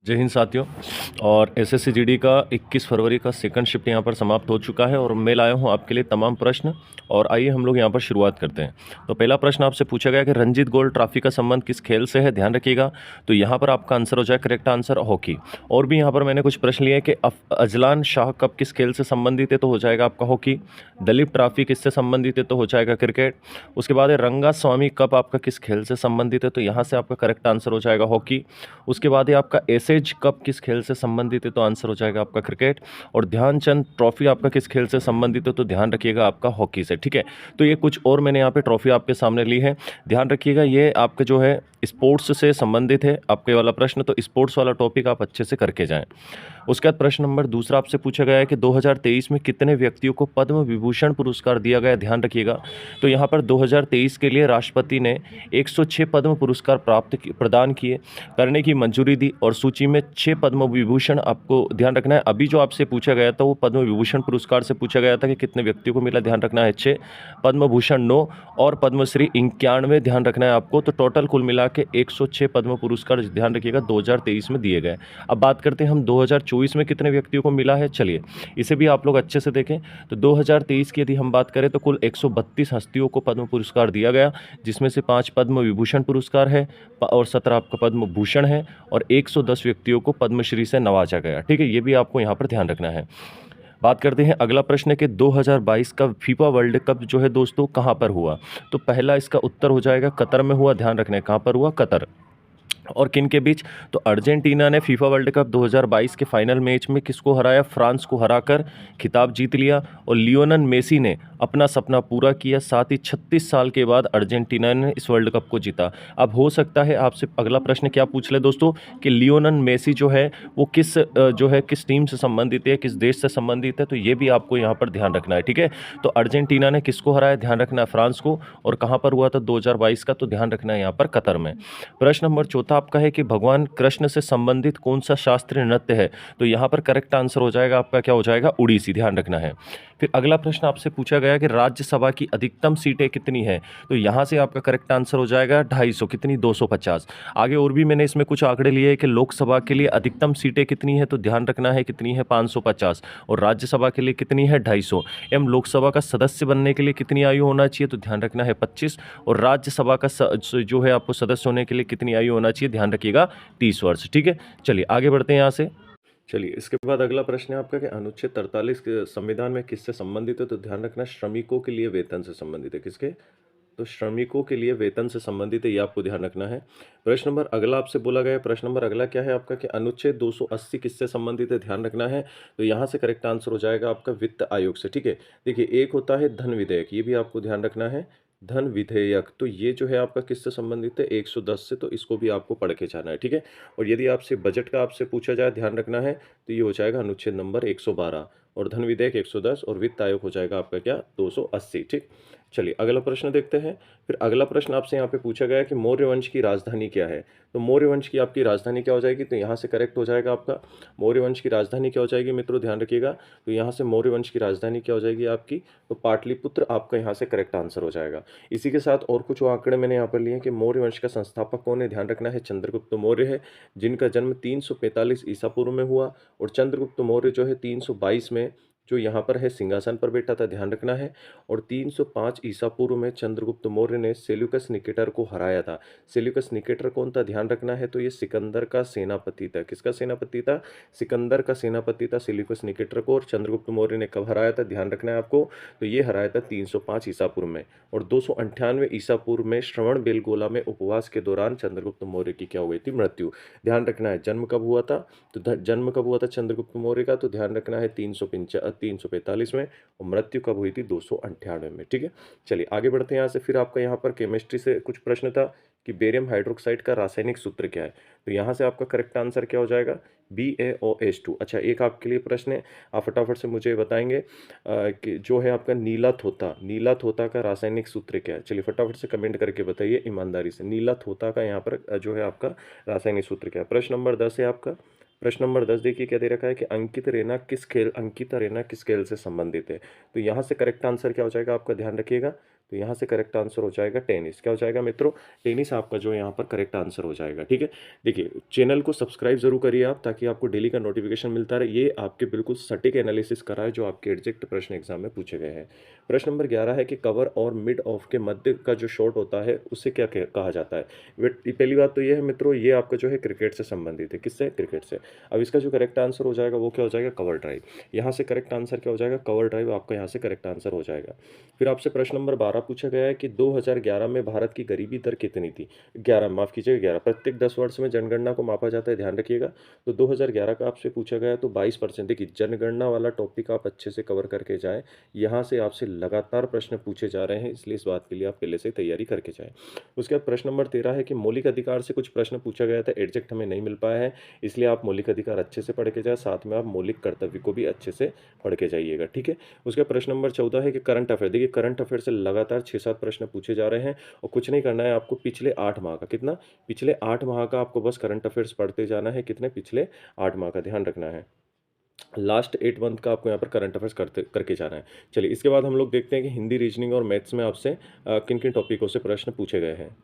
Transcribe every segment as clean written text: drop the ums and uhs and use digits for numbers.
जय हिंद साथियों। और एसएससी जीडी का 21 फरवरी का सेकंड शिफ्ट यहाँ पर समाप्त हो चुका है और मैं लाया हूँ आपके लिए तमाम प्रश्न। और आइए हम लोग यहाँ पर शुरुआत करते हैं। तो पहला प्रश्न आपसे पूछा गया कि रंजीत गोल्ड ट्रॉफी का संबंध किस खेल से है, ध्यान रखिएगा। तो यहाँ पर आपका आंसर हो जाए करेक्ट आंसर हॉकी। और भी यहाँ पर मैंने कुछ प्रश्न लिए कि अजलान शाह कप किस खेल से संबंधित है, तो हो जाएगा आपका हॉकी। दलीप ट्रॉफी किससे संबंधित है, तो हो जाएगा क्रिकेट। उसके बाद है रंगा स्वामी कप आपका किस खेल से संबंधित है, तो यहाँ से आपका करेक्ट आंसर हो जाएगा हॉकी। उसके बाद है आपका एसेज कप किस खेल से संबंधित है, तो आंसर हो जाएगा आपका क्रिकेट। और ध्यानचंद ट्रॉफी आपका किस खेल से संबंधित है, तो ध्यान रखिएगा आपका हॉकी से। ठीक है, तो ये कुछ और मैंने यहाँ पे ट्रॉफी आपके सामने ली है, ध्यान रखिएगा। ये आपके जो है स्पोर्ट्स से संबंधित है आपके वाला प्रश्न, तो स्पोर्ट्स वाला टॉपिक आप अच्छे से करके जाएं। उसके बाद प्रश्न नंबर दूसरा आपसे पूछा गया है कि 2023 में कितने व्यक्तियों को पद्म विभूषण पुरस्कार दिया गया, ध्यान रखिएगा। तो यहाँ पर 2023 के लिए राष्ट्रपति ने 106 पद्म पुरस्कार प्रदान किए करने की मंजूरी दी और सूची में 6 पद्म विभूषण, आपको ध्यान रखना है। अभी जो आपसे पूछा गया था वो पद्म विभूषण पुरस्कार से पूछा गया था कि कितने व्यक्तियों को मिला, ध्यान रखना है 6, पद्म भूषण 9 और पद्मश्री 91, ध्यान रखना है आपको। तो टोटल कुल मिला के 106 पद्म पुरस्कार, ध्यान रखिएगा, 2023 में दिए गए। अब बात करते हैं हम 2024 में कितने व्यक्तियों को मिला है। चलिए इसे भी आप लोग अच्छे से देखें। तो 2023 की यदि हम बात करें तो कुल 132 हस्तियों को पद्म पुरस्कार दिया गया, जिसमें से 5 पद्म विभूषण पुरस्कार है और 17 आपका पद्म भूषण है और 110 व्यक्तियों को पद्मश्री से नवाजा गया। ठीक है, ये भी आपको यहाँ पर ध्यान रखना है। बात करते हैं, अगला प्रश्न है कि 2022 का फीफा वर्ल्ड कप जो है दोस्तों कहाँ पर हुआ। तो पहला इसका उत्तर हो जाएगा कतर में हुआ, ध्यान रखना है कहाँ पर हुआ, कतर। और किन के बीच, तो अर्जेंटीना ने फीफा वर्ल्ड कप 2022 के फाइनल मैच में किसको हराया, फ्रांस को हराकर खिताब जीत लिया। और लियोनेल मेसी ने अपना सपना पूरा किया, साथ ही 36 साल के बाद अर्जेंटीना ने इस वर्ल्ड कप को जीता। अब हो सकता है आपसे अगला प्रश्न क्या पूछ ले दोस्तों कि लियोनेल मेसी जो है वो किस टीम से संबंधित है, किस देश से संबंधित है, तो ये भी आपको यहाँ पर ध्यान रखना है। ठीक है, तो अर्जेंटीना ने किसको हराया, ध्यान रखना है फ्रांस को। और कहाँ पर हुआ था 2022 का, तो ध्यान रखना है यहाँ पर कतर में। प्रश्न नंबर चौथा आपका है कि भगवान कृष्ण से संबंधित कौन सा शास्त्रीय नृत्य है। तो यहाँ पर करेक्ट आंसर हो जाएगा आपका क्या हो जाएगा, उड़ीसी, ध्यान रखना है। फिर अगला प्रश्न आपसे पूछा गया कि राज्यसभा की अधिकतम सीटें कितनी है। तो यहाँ से आपका करेक्ट आंसर हो जाएगा 250, कितनी, 250। आगे और भी मैंने इसमें कुछ आंकड़े लिए कि लोकसभा के लिए अधिकतम सीटें कितनी है, तो ध्यान रखना है कितनी है, 550। और राज्यसभा के लिए कितनी है, 250। एवं लोकसभा का सदस्य बनने के लिए कितनी आयु होना चाहिए, तो ध्यान रखना है 25। और राज्यसभा का जो है आपको सदस्य होने के लिए कितनी आयु होना चाहिए, ध्यान रखिएगा 30 वर्ष। ठीक है, चलिए आगे बढ़ते हैं यहाँ से। चलिए इसके बाद अगला प्रश्न है आपका कि अनुच्छेद 43 के संविधान में किससे संबंधित है, तो ध्यान रखना श्रमिकों के लिए वेतन से संबंधित है। किसके, तो श्रमिकों के लिए वेतन से संबंधित है, ये आपको ध्यान रखना है। प्रश्न नंबर अगला आपसे बोला गया है, प्रश्न नंबर अगला क्या है आपका कि अनुच्छेद 280 किससे संबंधित है, ध्यान रखना है। तो यहाँ से करेक्ट आंसर हो जाएगा आपका वित्त आयोग से। ठीक है, देखिए एक होता है धन विधेयक, ये भी आपको ध्यान रखना है, धन विधेयक। तो ये जो है आपका किससे संबंधित है, 110 से, तो इसको भी आपको पढ़ के जाना है। ठीक है, और यदि आपसे बजट का आपसे पूछा जाए, ध्यान रखना है, तो ये हो जाएगा अनुच्छेद नंबर 112 और धन विधेयक 110 और वित्त आयोग हो जाएगा आपका क्या, 280। ठीक, चलिए अगला प्रश्न देखते हैं। फिर अगला प्रश्न आपसे यहाँ पे पूछा गया है कि मौर्य वंश की राजधानी क्या है। तो मौर्य वंश की आपकी राजधानी क्या हो जाएगी, तो यहाँ से करेक्ट हो जाएगा आपका मौर्य वंश की राजधानी क्या हो जाएगी मित्रों, ध्यान रखिएगा। तो यहाँ से मौर्य वंश की राजधानी क्या हो जाएगी आपकी, तो पाटलिपुत्र आपका यहाँ से करेक्ट आंसर हो जाएगा। इसी के साथ और कुछ आंकड़े मैंने यहाँ पर लिए कि मौर्य वंश का संस्थापक कौन है, ध्यान रखना है चंद्रगुप्त मौर्य है, जिनका जन्म 345 ईसा पूर्व में हुआ। और चंद्रगुप्त मौर्य जो है 322 में जो यहाँ पर है सिंहासन पर बैठा था, ध्यान रखना है। और 305 ईसा पूर्व में चंद्रगुप्त मौर्य ने सेल्यूकस निकेटर को हराया था। सेल्यूकस निकेटर कौन था, ध्यान रखना है, तो ये सिकंदर का सेनापति था। किसका सेनापति था, सिकंदर का सेनापति था सेल्यूकस निकेटर को। और चंद्रगुप्त मौर्य ने कब हराया था, ध्यान रखना है आपको, तो ये हराया था 305 ईसा पूर्व में। और 298 ईसा पूर्व में श्रवण बेलगोला में उपवास के दौरान चंद्रगुप्त मौर्य की क्या हो गई थी, मृत्यु। ध्यान रखना है जन्म कब हुआ था, तो जन्म कब हुआ था चंद्रगुप्त मौर्य का, तो ध्यान रखना है 345 में। और मृत्यु कब हुई थी, 298 में। ठीक है, चलिए आगे बढ़ते हैं यहाँ से। फिर आपका यहाँ पर केमिस्ट्री से कुछ प्रश्न था कि बेरियम हाइड्रोक्साइड का रासायनिक सूत्र क्या है। तो यहाँ से आपका करेक्ट आंसर क्या हो जाएगा, BaOH2। अच्छा, एक आपके लिए प्रश्न है, आप फटाफट से मुझे बताएंगे कि जो है आपका नीला थोता का रासायनिक सूत्र क्या है। चलिए फटाफट से कमेंट करके बताइए ईमानदारी से, नीला थोता का यहाँ पर जो है आपका रासायनिक सूत्र क्या है। प्रश्न नंबर 10 है आपका। प्रश्न नंबर 10 देखिए क्या दे रखा है कि अंकिता रेना किस खेल से संबंधित है। तो यहाँ से करेक्ट आंसर क्या हो जाएगा आपका, ध्यान रखिएगा, तो यहाँ से करेक्ट आंसर हो जाएगा टेनिस। क्या हो जाएगा मित्रों? टेनिस आपका जो है यहाँ पर करेक्ट आंसर हो जाएगा। ठीक है, देखिए चैनल को सब्सक्राइब जरूर करिए आप, ताकि आपको डेली का नोटिफिकेशन मिलता रहे। ये आपके बिल्कुल सटीक एनालिसिस करा है जो आपके एग्जैक्ट प्रश्न एग्जाम में पूछे गए हैं। प्रश्न नंबर 11 है कि कवर और मिड ऑफ के मध्य का जो शॉट होता है उससे क्या कहा जाता है? पहली बात तो ये है मित्रों, ये आपका जो है क्रिकेट से संबंधित है। किससे? क्रिकेट से। अब इसका जो करेक्ट आंसर हो जाएगा वो क्या हो जाएगा? Cover drive. यहाँ से करेक्ट आंसर क्या हो जाएगा? कवर ड्राइव आपका यहाँ से करेक्ट आंसर हो जाएगा। फिर आपसे प्रश्न नंबर 12 पूछा गया है कि 2011 में भारत की गरीबी दर कितनी थी? 11, माफ कीजिएगा 11। प्रत्येक 10 वर्ष में जनगणना को मापा जाता है, ध्यान रखिएगा। तो 2011 का आपसे पूछा गया है तो 22%। देखिए जनगणना वाला टॉपिक आप अच्छे से कवर करके जाएं। यहाँ से आपसे लगातार प्रश्न पूछे जा रहे हैं, इसलिए इस बात के लिए आप पहले से तैयारी करके जाएं। उसके बाद प्रश्न नंबर 13 है कि मौलिक अधिकार से कुछ प्रश्न पूछा गया था, एग्जैक्ट हमें नहीं मिल पाया है, इसलिए आप मौलिक अधिकार अच्छे से पढ़ के जाए, साथ में आप मौलिक कर्तव्य को भी अच्छे से पढ़ के जाइएगा। ठीक है, उसका प्रश्न नंबर 14 है कि करंट अफेयर। देखिए करंट अफेयर से लगातार 6-7 प्रश्न पूछे जा रहे हैं और कुछ नहीं करना है आपको। पिछले 8 माह का कितना? पिछले 8 माह का आपको बस करंट अफेयर्स पढ़ते जाना है। कितने? पिछले 8 माह का, ध्यान रखना है। लास्ट 8 मंथ का आपको यहाँ पर करंट अफेयर्स करके जाना है। चलिए इसके बाद हम लोग देखते हैं कि हिंदी, रीजनिंग और मैथ्स में आपसे किन किन टॉपिकों से प्रश्न पूछे गए हैं।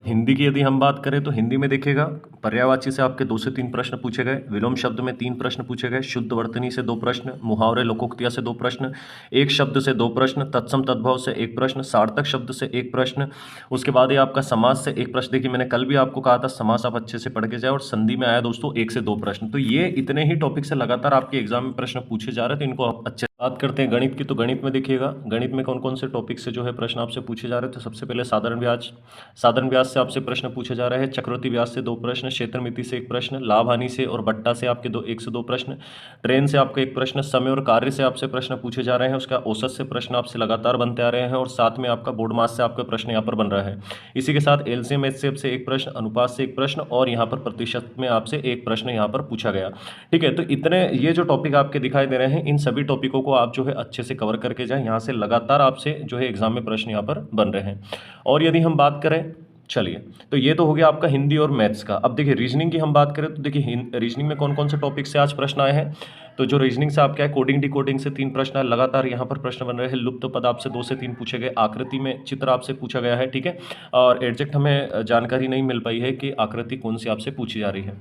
हिंदी की यदि हम बात करें तो हिंदी में देखिएगा पर्यायवाची से आपके 2 से 3 प्रश्न पूछे गए, विलोम शब्द में 3 प्रश्न पूछे गए, शुद्ध वर्तनी से 2 प्रश्न, मुहावरे लोकोक्तियाँ से 2 प्रश्न, एक शब्द से 2 प्रश्न, तत्सम तद्भव से 1 प्रश्न, सार्थक शब्द से 1 प्रश्न। उसके बाद ये आपका समास से 1 प्रश्न। देखिए मैंने कल भी आपको कहा था समास आप अच्छे से पढ़ के जाए, और संधि में आया दोस्तों 1 से 2 प्रश्न। तो ये इतने ही टॉपिक से लगातार आपके एग्जाम में प्रश्न पूछे जा रहे हैं, तो इनको आप अच्छे। बात करते हैं गणित की, तो गणित में देखिएगा गणित में कौन कौन से टॉपिक से जो है प्रश्न आपसे पूछे जा रहे हैं। तो सबसे पहले साधारण ब्याज, साधारण ब्याज से आपसे प्रश्न पूछे जा रहे हैं। चक्रवृद्धि ब्याज से 2 प्रश्न, क्षेत्र मिति से 1 प्रश्न, लाभ हानि से और बट्टा से आपके 1 से 2 प्रश्न, ट्रेन से आपका 1 प्रश्न, समय और कार्य से आपसे प्रश्न पूछे जा रहे हैं। उसका औसत से प्रश्न आपसे लगातार बनते आ रहे हैं, और साथ में आपका बोर्ड मास से आपका प्रश्न यहाँ पर बन रहा है। इसी के साथ एलसीएम एचसीएफ से 1 प्रश्न, अनुपात से 1 प्रश्न, और यहाँ पर प्रतिशत में आपसे 1 प्रश्न यहाँ पर पूछा गया। ठीक है, तो इतने ये जो टॉपिक आपके दिखाई दे रहे हैं, इन सभी टॉपिकों को आप जो है अच्छे से कवर करके जाएं। यहाँ से लगातार आपसे जो है एग्जाम में प्रश्न यहाँ पर बन रहे हैं। और यदि हम बात करें, चलिए तो ये तो हो गया आपका हिंदी और मैथ्स का। अब देखिए रीजनिंग की हम बात करें तो देखिए रीजनिंग में कौन कौन से टॉपिक से आज प्रश्न आए हैं। तो जो रीजनिंग से आपका है, कोडिंग डिकोडिंग से 3 प्रश्न लगातार यहाँ पर प्रश्न बन रहे हैं। लुप्त पद आपसे 2 से 3 पूछे गए, आकृति में चित्र आपसे पूछा गया है। ठीक है, और एग्जैक्ट हमें जानकारी नहीं मिल पाई है कि आकृति कौन सी आपसे पूछी जा रही है।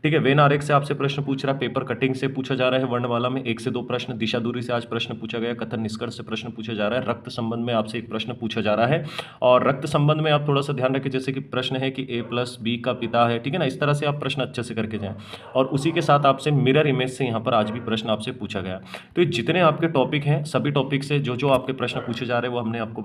ठीक है, वेन आरेख से आपसे प्रश्न पूछ रहा है, पेपर कटिंग से पूछा जा रहा है, वर्णमाला में 1 से 2 प्रश्न, दिशा दूरी से आज प्रश्न पूछा गया, कथन निष्कर्ष से प्रश्न पूछा जा रहा है, रक्त संबंध में आपसे 1 प्रश्न पूछा जा रहा है। और रक्त संबंध में आप थोड़ा सा ध्यान रखें, जैसे कि प्रश्न है कि A+B का पिता है। ठीक है ना, इस तरह से आप प्रश्न अच्छे से करके जाएं। और उसी के साथ आपसे मिरर इमेज से यहाँ पर आज भी प्रश्न आपसे पूछा गया। तो ये जितने आपके टॉपिक हैं, सभी टॉपिक से जो जो आपके प्रश्न पूछे जा रहे हैं वो हमने आपको